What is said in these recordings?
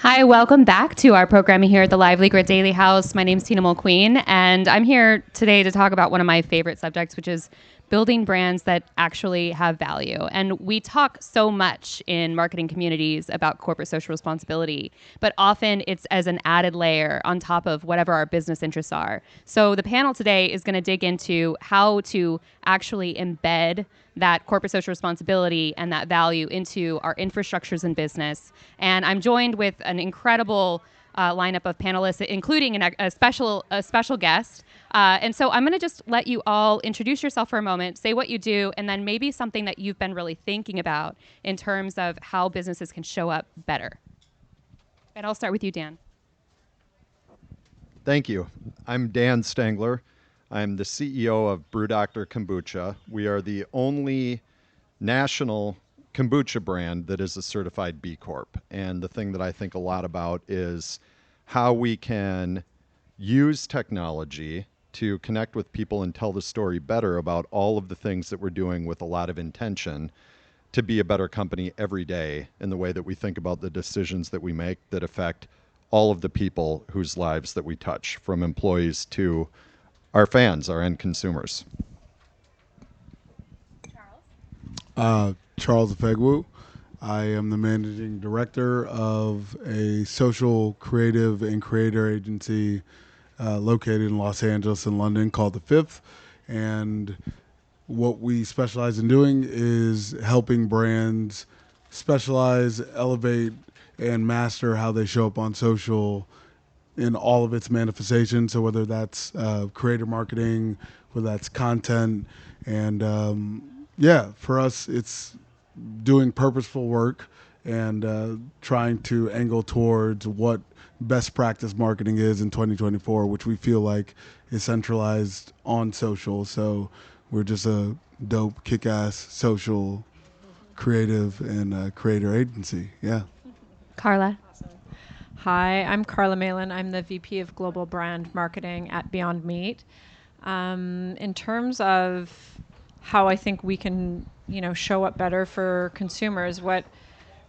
Hi, welcome back to our programming here at the Lively Grid Daily House. My name is Tina Mulqueen, and I'm here today to talk about one of my favorite subjects, which is building brands that actually have value. And we talk so much in marketing communities about corporate social responsibility, but often it's as an added layer on top of whatever our business interests are. So the panel today is going to dig into how to actually embed that corporate social responsibility and that value into our infrastructures and business. And I'm joined with an incredible lineup of panelists, including a special guest. And so I'm going to just let you all introduce yourself for a moment, say what you do, and then maybe something that you've been really thinking about in terms of how businesses can show up better. And I'll start with you, Dan. Thank you. I'm Dan Stangler. I'm the CEO of Brew Dr Kombucha. We are the only national kombucha brand that is a certified B Corp. And the thing that I think a lot about is how we can use technology to connect with people and tell the story better about all of the things that we're doing with a lot of intention to be a better company every day in the way that we think about the decisions that we make that affect all of the people whose lives that we touch, from employees to our fans, our end consumers. Charles Ifegwu. I am the managing director of a social, creative, and creator agency located in Los Angeles and London called The Fifth. And what we specialize in doing is helping brands specialize, elevate, and master how they show up on social in all of its manifestations. So whether that's creator marketing, whether that's content, and for us, it's doing purposeful work and trying to angle towards what best practice marketing is in 2024, which we feel like is centralized on social. So we're just a dope, kick-ass social, creative, and creator agency. Yeah. Carla. Hi, I'm Carla Malin. I'm the VP of Global Brand Marketing at Beyond Meat. In terms of how I think we can, show up better for consumers, what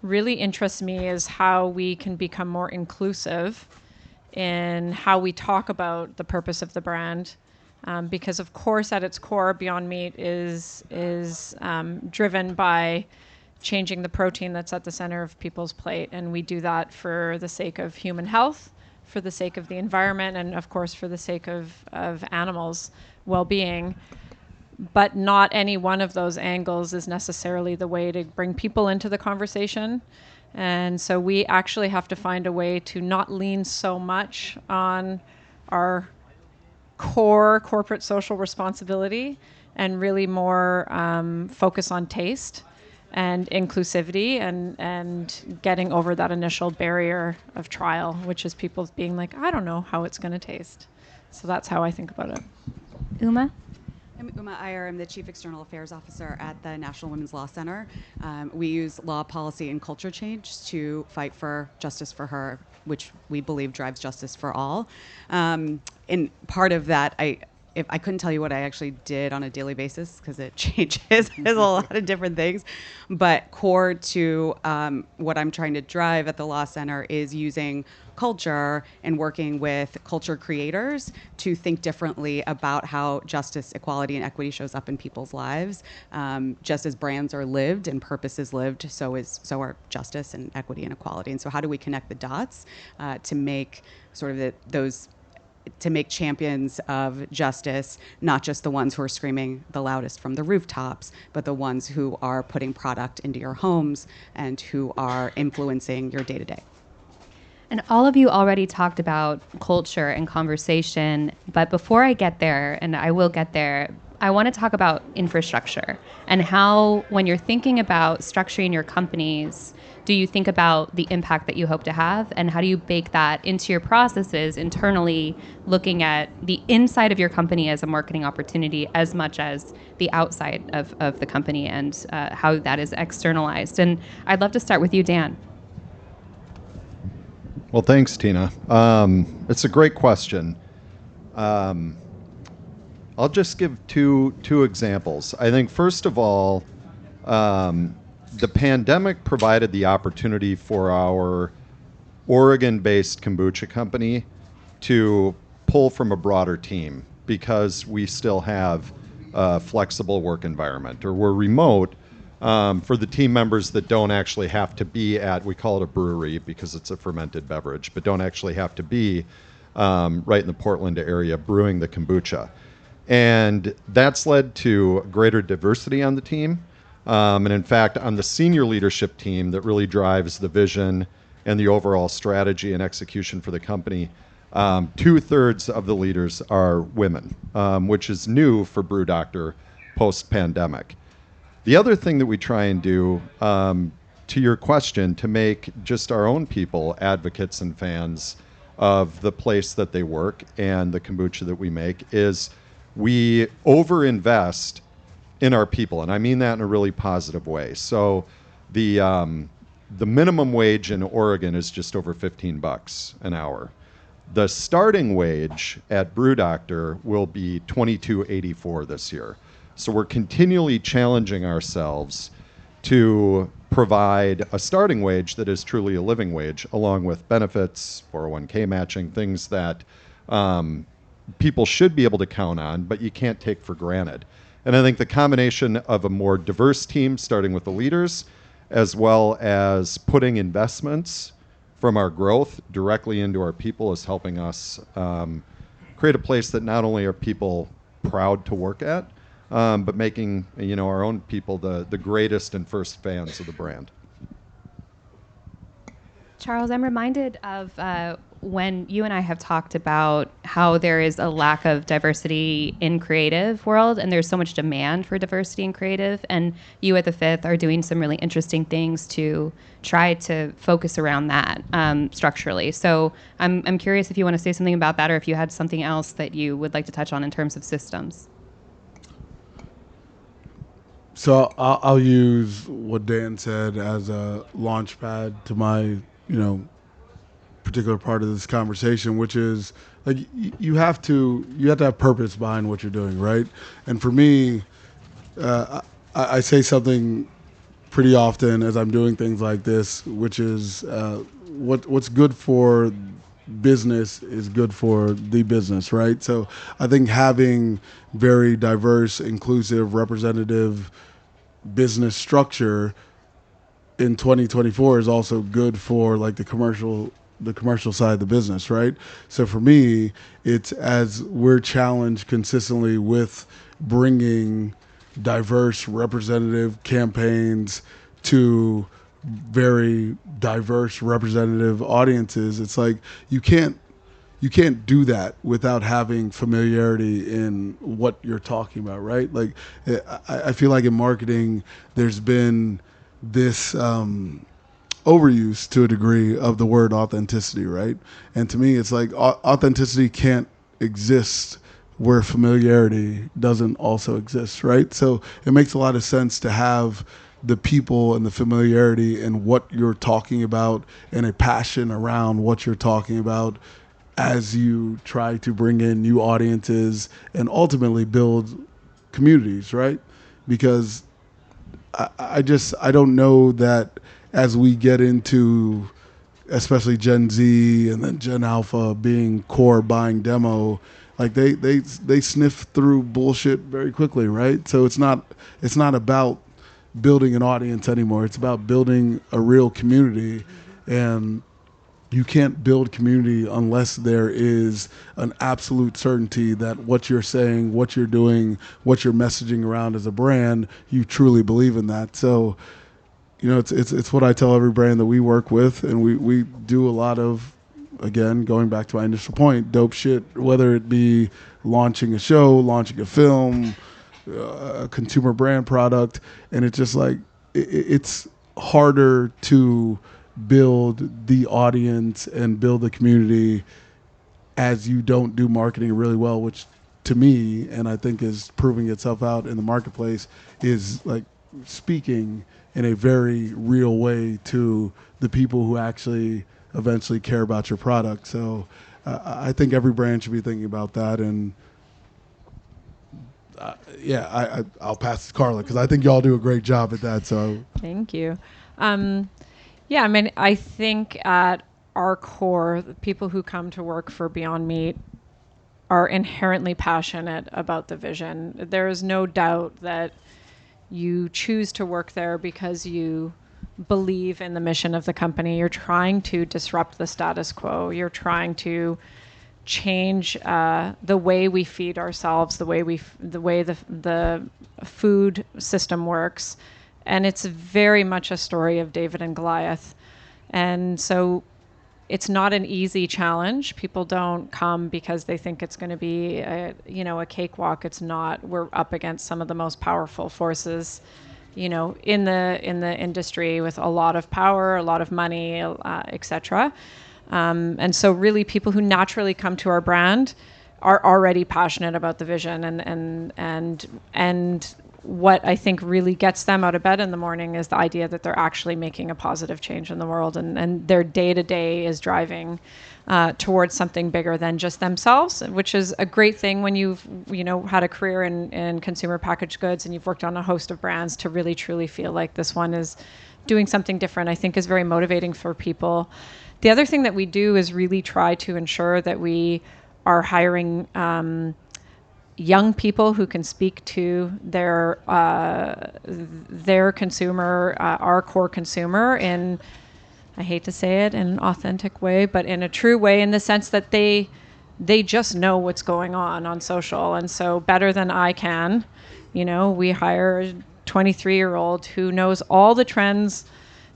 really interests me is how we can become more inclusive in how we talk about the purpose of the brand. Because of course, at its core, Beyond Meat is driven by changing the protein that's at the center of people's plate. And we do that for the sake of human health, for the sake of the environment, and of course, for the sake of animals' well-being. But not any one of those angles is necessarily the way to bring people into the conversation. And so we actually have to find a way to not lean so much on our core corporate social responsibility and really more focus on taste and inclusivity and getting over that initial barrier of trial, which is people being like, I don't know how it's going to taste. So that's how I think about it. Uma? I'm Uma Iyer. I'm the Chief External Affairs Officer at the National Women's Law Center. We use law, policy, and culture change to fight for justice for her, which we believe drives justice for all. And part of that, I couldn't tell you what I actually did on a daily basis because it changes a lot of different things. But core to what I'm trying to drive at the Law Center is using culture and working with culture creators to think differently about how justice, equality, and equity shows up in people's lives. Just as brands are lived and purpose is lived, so are justice and equity and equality. And so how do we connect the dots to make sort of to make champions of justice, not just the ones who are screaming the loudest from the rooftops, but the ones who are putting product into your homes and who are influencing your day-to-day. And all of you already talked about culture and conversation, but before I get there, and I will get there, I want to talk about infrastructure and how, when you're thinking about structuring your companies, do you think about the impact that you hope to have, and how do you bake that into your processes internally, looking at the inside of your company as a marketing opportunity as much as the outside of the company and how that is externalized? And I'd love to start with you, Dan. Well, thanks, Tina. It's a great question. I'll just give two examples. I think, first of all, the pandemic provided the opportunity for our Oregon-based kombucha company to pull from a broader team because we still have a flexible work environment, or we're remote for the team members that don't actually have to be at, we call it a brewery because it's a fermented beverage, but don't actually have to be right in the Portland area brewing the kombucha. And that's led to greater diversity on the team. And in fact, on the senior leadership team that really drives the vision and the overall strategy and execution for the company, 2/3 of the leaders are women, which is new for Brew Doctor post-pandemic. The other thing that we try and do, to your question, to make just our own people advocates and fans of the place that they work and the kombucha that we make, is we overinvest in our people, and I mean that in a really positive way. So the minimum wage in Oregon is just over $15 an hour. The starting wage at Brew Doctor will be $22.84 this year. So we're continually challenging ourselves to provide a starting wage that is truly a living wage, along with benefits, 401k matching, things that people should be able to count on, but you can't take for granted. And I think the combination of a more diverse team, starting with the leaders, as well as putting investments from our growth directly into our people, is helping us create a place that not only are people proud to work at, but making our own people the greatest and first fans of the brand. Charles, I'm reminded of when you and I have talked about how there is a lack of diversity in creative world, and there's so much demand for diversity in creative, and you at the Fifth are doing some really interesting things to try to focus around that structurally. So I'm curious if you want to say something about that, or if you had something else that you would like to touch on in terms of systems. So I'll use what Dan said as a launch pad to my, particular part of this conversation, which is like you have to have purpose behind what you're doing, right? And for me, I say something pretty often as I'm doing things like this, which is what's good for business is good for the business, right? So I think having very diverse, inclusive, representative business structure in 2024 is also good for like the commercial side of the business, right? So for me, it's as we're challenged consistently with bringing diverse representative campaigns to very diverse representative audiences, it's like you can't do that without having familiarity in what you're talking about, right? Like I feel like in marketing there's been this overuse to a degree of the word authenticity, right? And to me it's like authenticity can't exist where familiarity doesn't also exist, right? So it makes a lot of sense to have the people and the familiarity in what you're talking about and a passion around what you're talking about as you try to bring in new audiences and ultimately build communities, right? Because I don't know that as we get into especially Gen Z and then Gen Alpha being core buying demo, like they sniff through bullshit very quickly, right? So it's not about building an audience anymore. It's about building a real community, and you can't build community unless there is an absolute certainty that what you're saying, what you're doing, what you're messaging around as a brand, you truly believe in that. So, it's what I tell every brand that we work with, and we do a lot of, again, going back to my initial point, dope shit, whether it be launching a show, launching a film, a consumer brand product, and it's just like it's harder to build the audience and build the community as you don't do marketing really well, which to me, and I think is proving itself out in the marketplace, is like speaking in a very real way to the people who actually eventually care about your product. So I think every brand should be thinking about that. And I'll pass to Carla because I think y'all do a great job at that. So thank you. Yeah, I mean, I think at our core, the people who come to work for Beyond Meat are inherently passionate about the vision. There is no doubt that you choose to work there because you believe in the mission of the company. You're trying to disrupt the status quo. You're trying to change the way we feed ourselves, the way the food system works, and it's very much a story of David and Goliath. And so it's not an easy challenge. People don't come because they think it's going to be a cakewalk. It's not. We're up against some of the most powerful forces, in the industry, with a lot of power, a lot of money, etc. And so really people who naturally come to our brand are already passionate about the vision, and what I think really gets them out of bed in the morning is the idea that they're actually making a positive change in the world, and their day-to-day is driving towards something bigger than just themselves, which is a great thing when you've had a career in consumer packaged goods and you've worked on a host of brands, to really truly feel like this one is doing something different, I think is very motivating for people. The other thing that we do is really try to ensure that we are hiring young people who can speak to their consumer, our core consumer, in, I hate to say it, in an authentic way, but in a true way, in the sense that they just know what's going on social. And so better than I can, we hire a 23-year-old who knows all the trends,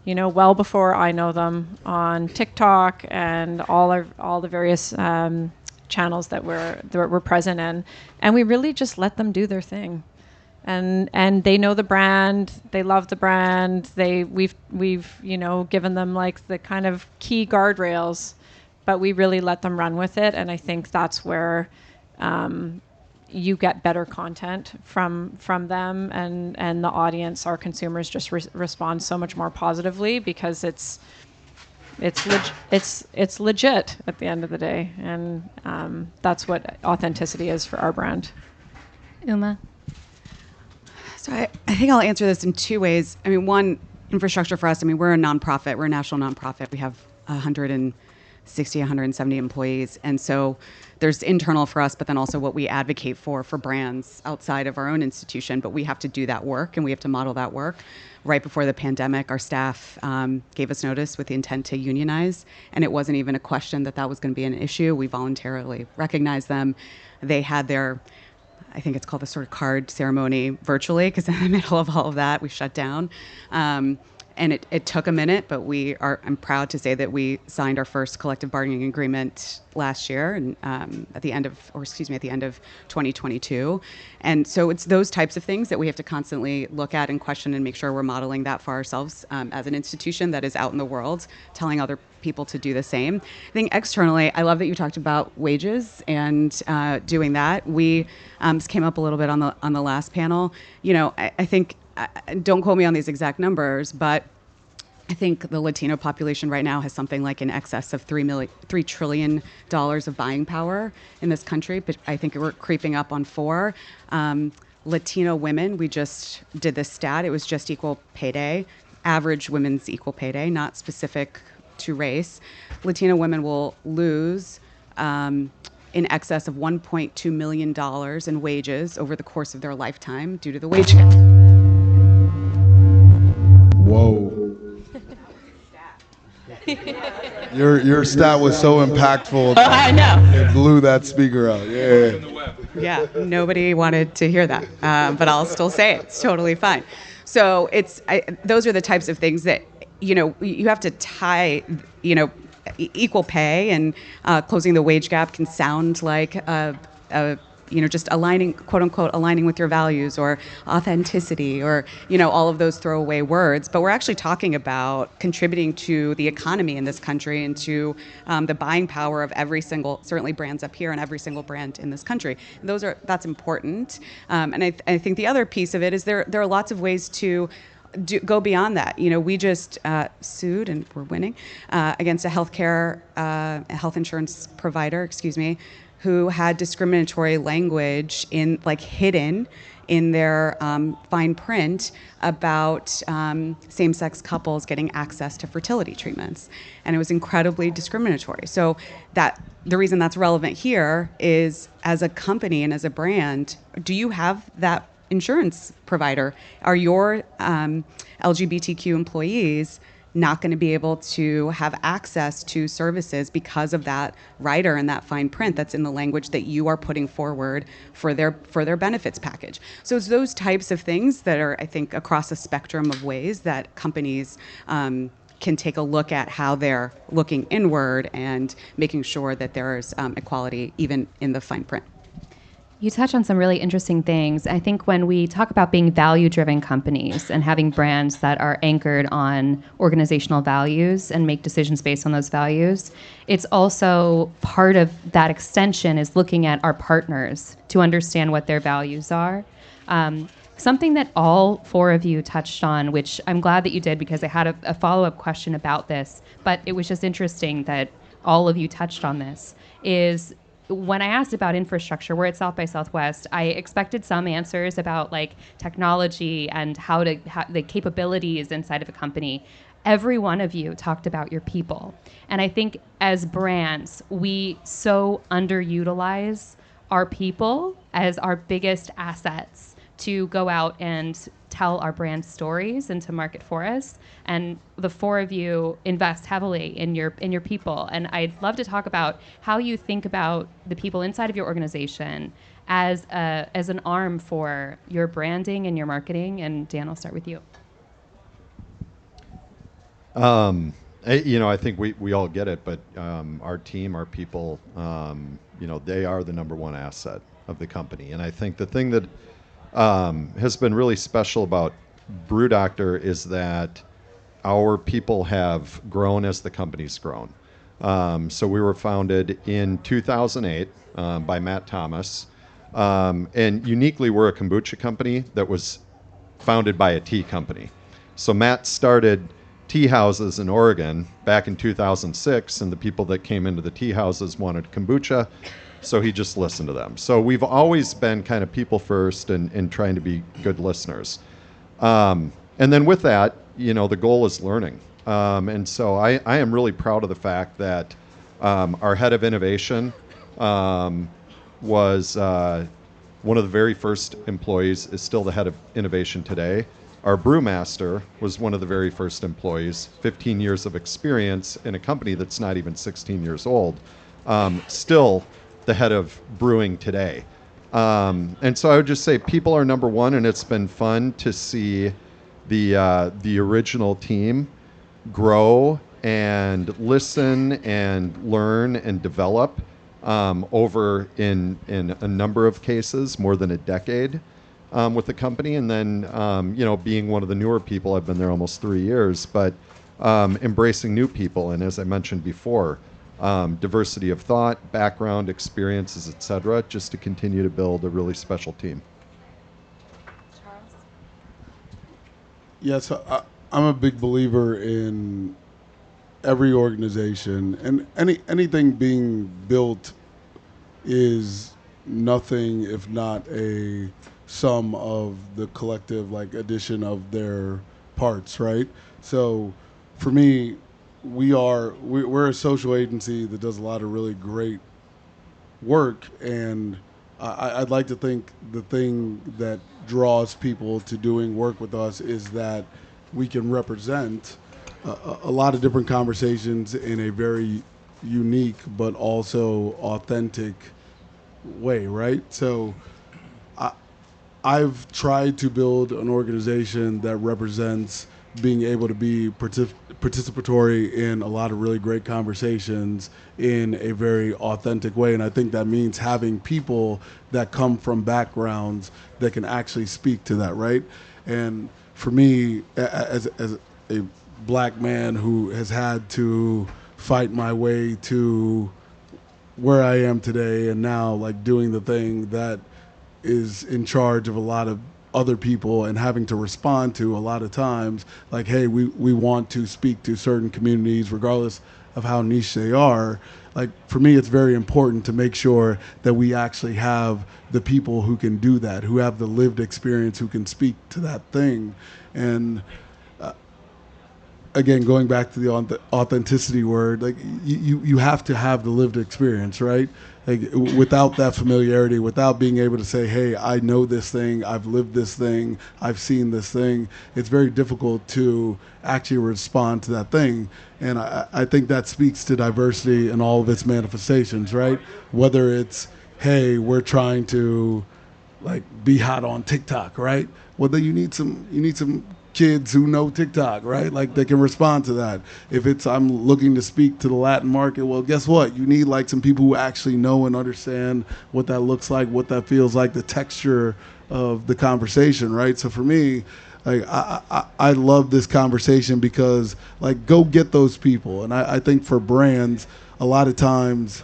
well before I know them, on TikTok and all the various channels that we're present in, and we really just let them do their thing, and they know the brand, they love the brand, we've given them like the kind of key guardrails, but we really let them run with it, and I think that's where you get better content from them, and the audience, our consumers, just respond so much more positively, because it's legit at the end of the day, and that's what authenticity is for our brand. Uma? So I think I'll answer this in two ways. I mean, one, infrastructure for us. I mean, we're a nonprofit. We're a national nonprofit. We have 160, 170 employees. And so there's internal for us, but then also what we advocate for brands outside of our own institution. But we have to do that work, and we have to model that work. Right before the pandemic, our staff gave us notice with the intent to unionize, and it wasn't even a question that was going to be an issue. We voluntarily recognized them. They had their, I think it's called the sort of card ceremony virtually, because in the middle of all of that, we shut down. And it took a minute, but I'm proud to say that we signed our first collective bargaining agreement last year, and at the end of 2022. And so it's those types of things that we have to constantly look at and question and make sure we're modeling that for ourselves as an institution that is out in the world, telling other people to do the same. I think externally, I love that you talked about wages and doing that. We came up a little bit on the last panel. I think, don't quote me on these exact numbers, but I think the Latino population right now has something like in excess of $3 trillion of buying power in this country, but I think we're creeping up on 4. Latino women, we just did this stat, it was just equal pay day, average women's equal pay day, not specific to race. Latino women will lose in excess of $1.2 million in wages over the course of their lifetime due to the wage gap. Whoa. Your stat was so impactful. I know. It blew that speaker out. Yeah. Yeah, nobody wanted to hear that, but I'll still say it. It's totally fine. So those are the types of things that, you have to tie, equal pay and closing the wage gap can sound like just aligning, quote unquote, aligning with your values, or authenticity, or, all of those throwaway words. But we're actually talking about contributing to the economy in this country and to the buying power of every single, certainly brands up here, and every single brand in this country. That's important. And I think the other piece of it is there are lots of ways to go beyond that. We just sued, and we're winning, against a health insurance provider, who had discriminatory language hidden in their fine print about same-sex couples getting access to fertility treatments, and it was incredibly discriminatory. So that the reason that's relevant here is, as a company and as a brand, do you have that insurance provider? Are your LGBTQ employees not going to be able to have access to services because of that rider and that fine print that's in the language that you are putting forward for their benefits package? So it's those types of things that are, I think, across a spectrum of ways that companies can take a look at how they're looking inward and making sure that there's equality even in the fine print. You touch on some really interesting things. I think when we talk about being value-driven companies and having brands that are anchored on organizational values and make decisions based on those values, it's also part of that extension is looking at our partners to understand what their values are. Something that all four of you touched on, which I'm glad that you did because I had a follow-up question about this, but it was just interesting that all of you touched on this, is when I asked about infrastructure, we're at South by Southwest, I expected some answers about like technology and how the capabilities inside of a company. Every one of you talked about your people. And I think as brands, we so underutilize our people as our biggest assets to go out and tell our brand stories and to market for us. And the four of you invest heavily in your people. And I'd love to talk about how you think about the people inside of your organization as an arm for your branding and your marketing. And Dan, I'll start with you. I think we all get it, but our team, our people, they are the number one asset of the company. And I think the thing that has been really special about Brew Doctor is that our people have grown as the company's grown. So we were founded in 2008 by Matt Thomas. And uniquely, we're a kombucha company that was founded by a tea company. So Matt started tea houses in Oregon back in 2006, and the people that came into the tea houses wanted kombucha. So he just listened to them. So we've always been kind of people first and trying to be good listeners. And then with that, the goal is learning. And so I am really proud of the fact that our head of innovation was one of the very first employees, is still the head of innovation today. Our brewmaster was one of the very first employees, 15 years of experience in a company that's not even 16 years old. Still the head of brewing today. And so I would just say people are number one, and it's been fun to see the original team grow and listen and learn and develop over in a number of cases, more than a decade with the company. And then, being one of the newer people, I've been there almost 3 years, but embracing new people. And as I mentioned before, diversity of thought, background, experiences, etc., just to continue to build a really special team. Charles? Yes, I'm a big believer in every organization, and anything being built is nothing if not a sum of the collective addition of their parts, right? So for me, we're a social agency that does a lot of really great work, and I'd like to think the thing that draws people to doing work with us is that we can represent a lot of different conversations in a very unique but also authentic way, right? So I've tried to build an organization that represents being able to be participatory in a lot of really great conversations in a very authentic way. And I think that means having people that come from backgrounds that can actually speak to that, right? And for me, as a black man who has had to fight my way to where I am today, and now doing the thing that is in charge of a lot of other people and having to respond to a lot of times, hey, we want to speak to certain communities regardless of how niche they are, like for me, it's very important to make sure that we actually have the people who can do that, who have the lived experience, who can speak to that thing. And again, going back to the authenticity word, like you have to have the lived experience, right? Like without that familiarity, without being able to say, hey, I know this thing, I've lived this thing, I've seen this thing, it's very difficult to actually respond to that thing. And I think that speaks to diversity in all of its manifestations, right? Whether it's, hey, we're trying to like be hot on TikTok, right? Well, then you need some kids who know TikTok, right? Like they can respond to that. If it's I'm looking to speak to the Latin market, well, guess what? You need like some people who actually know and understand what that looks like, what that feels like, the texture of the conversation, right? So for me, like I love this conversation because like go get those people. And I think for brands, a lot of times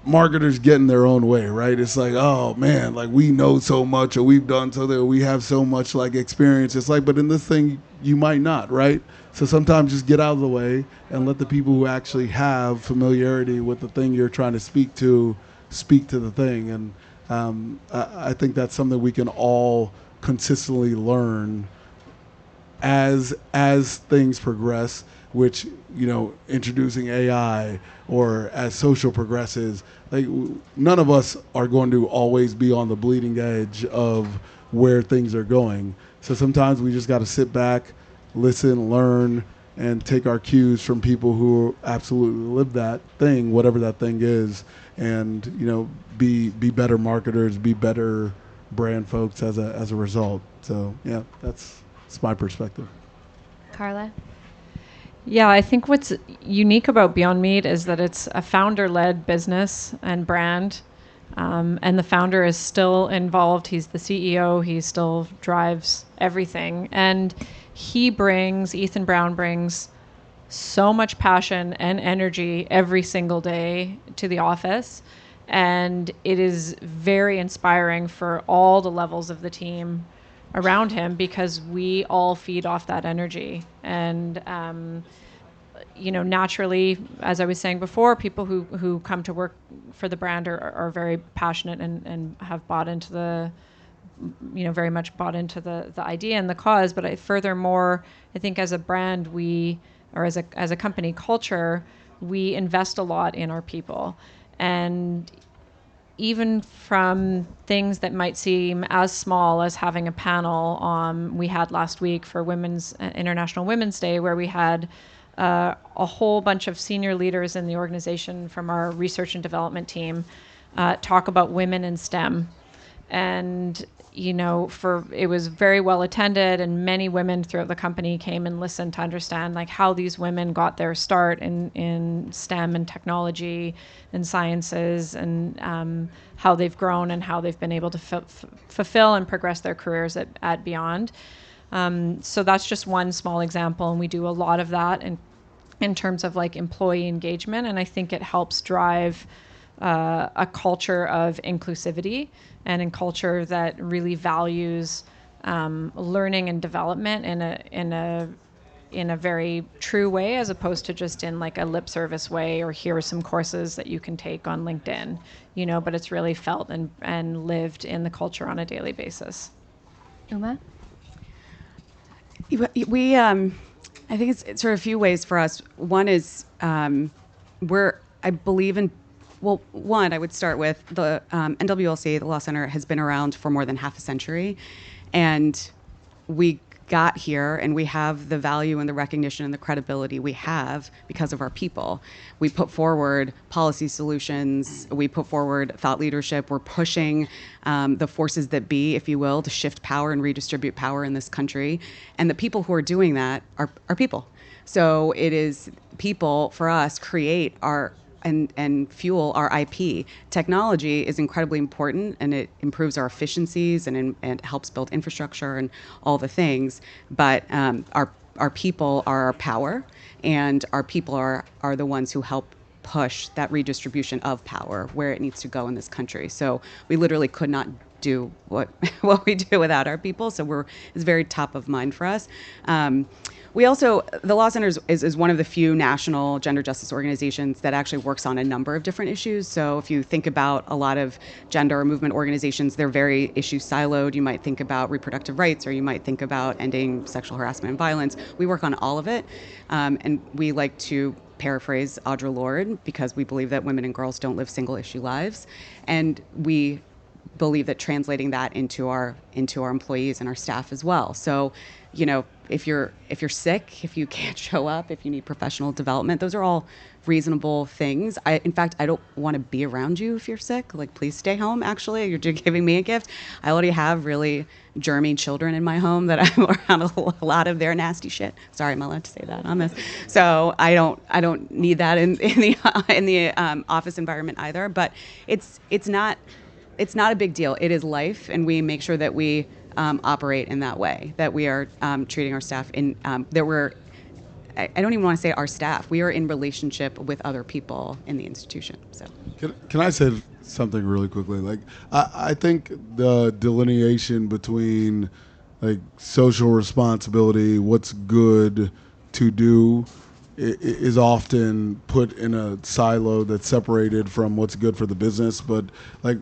marketers get in their own way, right? It's like, oh man, like we know so much or we've done so that we have so much like experience. It's like, but in this thing, you might not, right? So sometimes just get out of the way and let the people who actually have familiarity with the thing you're trying to speak to the thing. And I think that's something we can all consistently learn as things progress, which, you know, introducing AI or as social progresses, like none of us are going to always be on the bleeding edge of where things are going. So sometimes we just got to sit back, listen, learn, and take our cues from people who absolutely live that thing, whatever that thing is, and, you know, be better marketers, be better brand folks as a result. So yeah, that's my perspective. Carla? Yeah, I think what's unique about Beyond Meat is that it's a founder-led business and brand, and the founder is still involved. He's the CEO. He still drives everything, and Ethan Brown brings so much passion and energy every single day to the office, and it is very inspiring for all the levels of the team around him because we all feed off that energy. And you know, naturally, as I was saying before, people who come to work for the brand are very passionate and have bought into the, you know, very much bought into the idea and the cause. But furthermore, I think as a brand, as a company culture, we invest a lot in our people. And even from things that might seem as small as having a panel we had last week for International Women's Day, where we had a whole bunch of senior leaders in the organization from our research and development team talk about women in STEM. And, you know, it was very well attended, and many women throughout the company came and listened to understand like how these women got their start in STEM and technology and sciences, and how they've grown and how they've been able to fulfill and progress their careers at Beyond. So that's just one small example, and we do a lot of that in terms of like employee engagement, and I think it helps drive a culture of inclusivity and a culture that really values learning and development in a very true way, as opposed to just in like a lip service way, or here are some courses that you can take on LinkedIn, you know, but it's really felt and lived in the culture on a daily basis. Uma? We I think it's sort of a few ways for us. One is I believe in, well, one, I would start with the NWLC, the Law Center, has been around for more than half a century. And we got here and we have the value and the recognition and the credibility we have because of our people. We put forward policy solutions, we put forward thought leadership, we're pushing the forces that be, if you will, to shift power and redistribute power in this country. And the people who are doing that are people. So it is people, for us, create our and fuel our IP. Technology is incredibly important, and it improves our efficiencies and helps build infrastructure and all the things. But our people are our power, and our people are the ones who help push that redistribution of power where it needs to go in this country. So we literally could not do what what we do without our people. So it's very top of mind for us. We also, the Law Center is one of the few national gender justice organizations that actually works on a number of different issues. So if you think about a lot of gender movement organizations, they're very issue siloed. You might think about reproductive rights, or you might think about ending sexual harassment and violence. We work on all of it. And we like to paraphrase Audre Lorde, because we believe that women and girls don't live single issue lives. And we believe that translating that into our employees and our staff as well. So, if you're sick, if you can't show up, if you need professional development, those are all reasonable things. In fact, I don't want to be around you if you're sick. Like, please stay home. Actually, you're giving me a gift. I already have really germy children in my home that I'm around a lot of their nasty shit. Sorry, I'm allowed to say that on this. So I don't need that in the office environment either. But it's not a big deal. It is life, and we make sure that we operate in that way, that we are treating our staff I don't even want to say our staff. We are in relationship with other people in the institution. So, can I say something really quickly? Like, I think the delineation between like social responsibility, what's good to do, is often put in a silo that's separated from what's good for the business. But like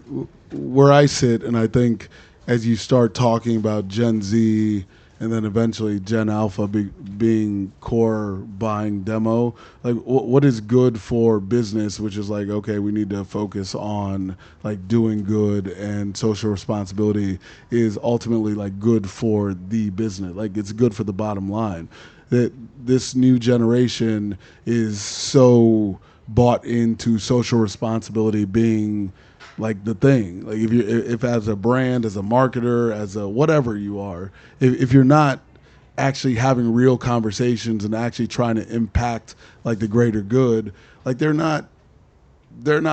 where I sit, and I think as you start talking about Gen Z and then eventually Gen Alpha being core buying demo, like what is good for business, which is like, okay, we need to focus on like doing good, and social responsibility is ultimately like good for the business. Like, it's good for the bottom line. That this new generation is so bought into social responsibility being like the thing. Like, if as a brand, as a marketer, as a whatever you are, if you're not actually having real conversations and actually trying to impact like the greater good, like they're not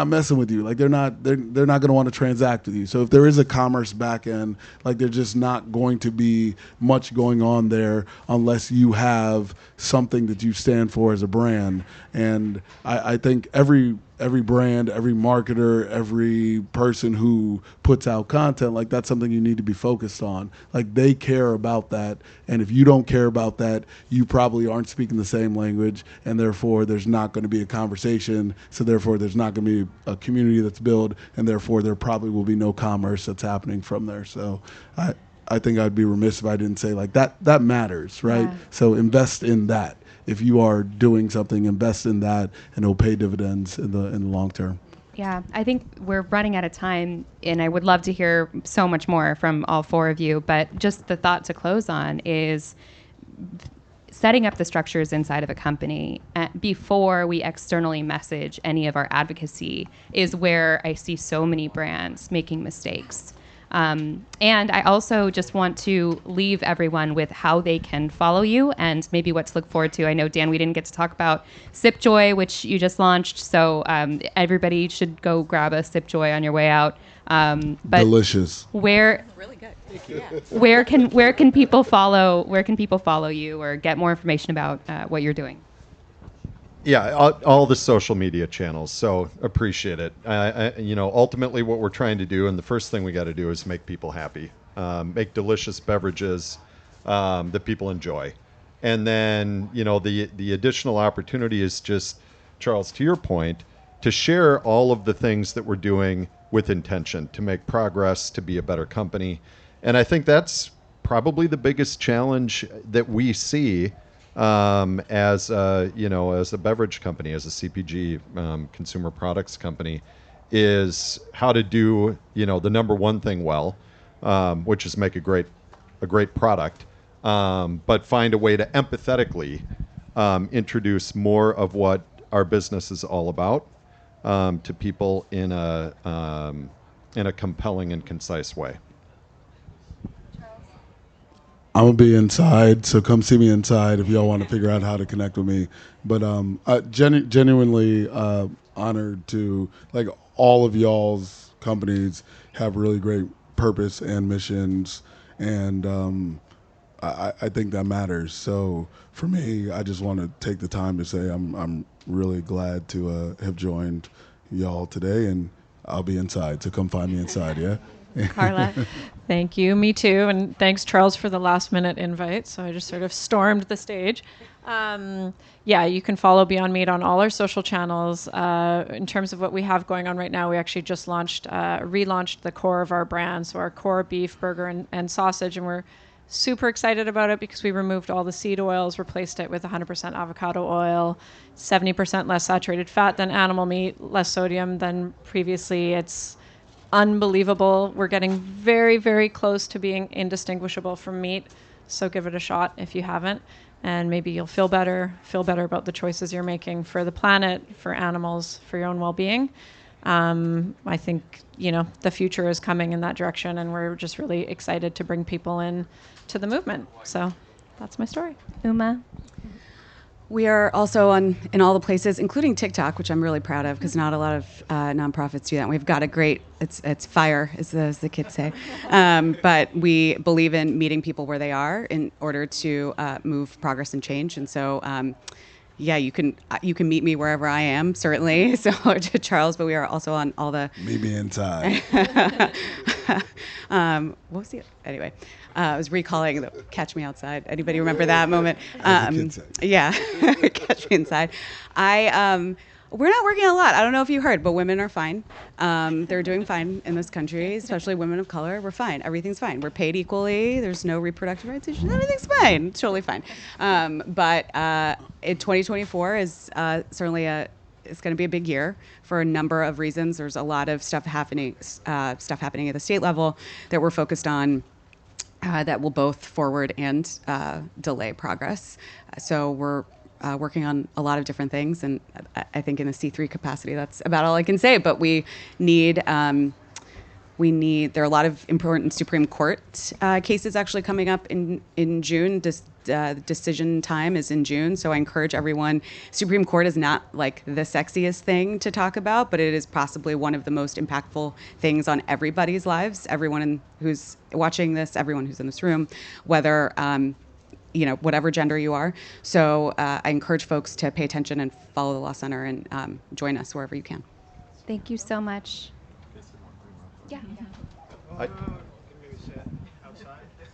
messing with you. Like they're not going to want to transact with you. So if there is a commerce back end, like there's just not going to be much going on there unless you have something that you stand for as a brand. And I think every brand, every marketer, every person who puts out content, like that's something you need to be focused on. Like, they care about that. And if you don't care about that, you probably aren't speaking the same language, and therefore there's not going to be a conversation. So therefore there's not going to be a community that's built, and therefore there probably will be no commerce that's happening from there. So I think I'd be remiss if I didn't say like that matters, right? Yeah. So invest in that. If you are doing something, invest in that, and it'll pay dividends in the long term. Yeah, I think we're running out of time, and I would love to hear so much more from all four of you. But just the thought to close on is setting up the structures inside of a company before we externally message any of our advocacy is where I see so many brands making mistakes. And I also just want to leave everyone with how they can follow you and maybe what to look forward to. I know, Dan, we didn't get to talk about Sip Joy, which you just launched. So everybody should go grab a Sip Joy on your way out. But delicious. Where really good. where can people follow you or get more information about what you're doing? Yeah, all the social media channels. So appreciate it. Ultimately, what we're trying to do, and the first thing we got to do is make people happy, make delicious beverages that people enjoy, and then the additional opportunity is just, Charles, to your point, to share all of the things that we're doing with intention to make progress, to be a better company, and I think that's probably the biggest challenge that we see. As a beverage company, as a CPG, consumer products company, is how to do the number one thing well, which is make a great product, but find a way to empathetically introduce more of what our business is all about to people in a compelling and concise way. I'm gonna be inside, so come see me inside if y'all want to figure out how to connect with me. But genuinely honored to, like, all of y'all's companies have really great purpose and missions, and I think that matters. So for me, I just want to take the time to say I'm really glad to have joined y'all today, and I'll be inside. So come find me inside, yeah? Carla. Thank you. Me too. And thanks, Charles, for the last minute invite. So I just sort of stormed the stage. Yeah, you can follow Beyond Meat on all our social channels. In terms of what we have going on right now, we actually just relaunched the core of our brand. So our core beef, burger, and sausage. And we're super excited about it because we removed all the seed oils, replaced it with 100% avocado oil, 70% less saturated fat than animal meat, less sodium than previously. It's unbelievable. We're getting very, very close to being indistinguishable from meat. So give it a shot if you haven't. And maybe you'll feel better about the choices you're making for the planet, for animals, for your own well-being. I think, the future is coming in that direction, and we're just really excited to bring people in to the movement. So that's my story. Uma? We are also in all the places, including TikTok, which I'm really proud of because not a lot of nonprofits do that. We've got a great, it's fire, as the kids say. But we believe in meeting people where they are in order to move progress and change. And so, yeah, you can meet me wherever I am, certainly. So to Charles, but we are also on all the. Meet me inside. What was the anyway? I was recalling the "Catch Me Outside." Anybody remember that moment? Yeah, "Catch Me Inside." We're not working a lot. I don't know if you heard, but women are fine. They're doing fine in this country, especially women of color. We're fine. Everything's fine. We're paid equally. There's no reproductive rights issues. Everything's fine. It's totally fine. But in 2024 is certainly it's going to be a big year for a number of reasons. There's a lot of stuff happening at the state level that we're focused on. That will both forward and delay progress. So we're working on a lot of different things, and I think in the C3 capacity, that's about all I can say. But we need, there are a lot of important Supreme Court cases actually coming up in June. The decision time is in June, so I encourage everyone. Supreme Court is not like the sexiest thing to talk about, but it is possibly one of the most impactful things on everybody's lives. Everyone who's watching this, everyone who's in this room, whether whatever gender you are. So I encourage folks to pay attention and follow the Law Center and join us wherever you can. Thank you so much. Yeah.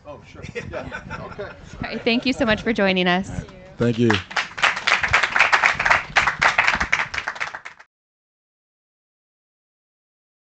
Oh, sure. Yeah. Okay. All right, thank you so much for joining us. Thank you.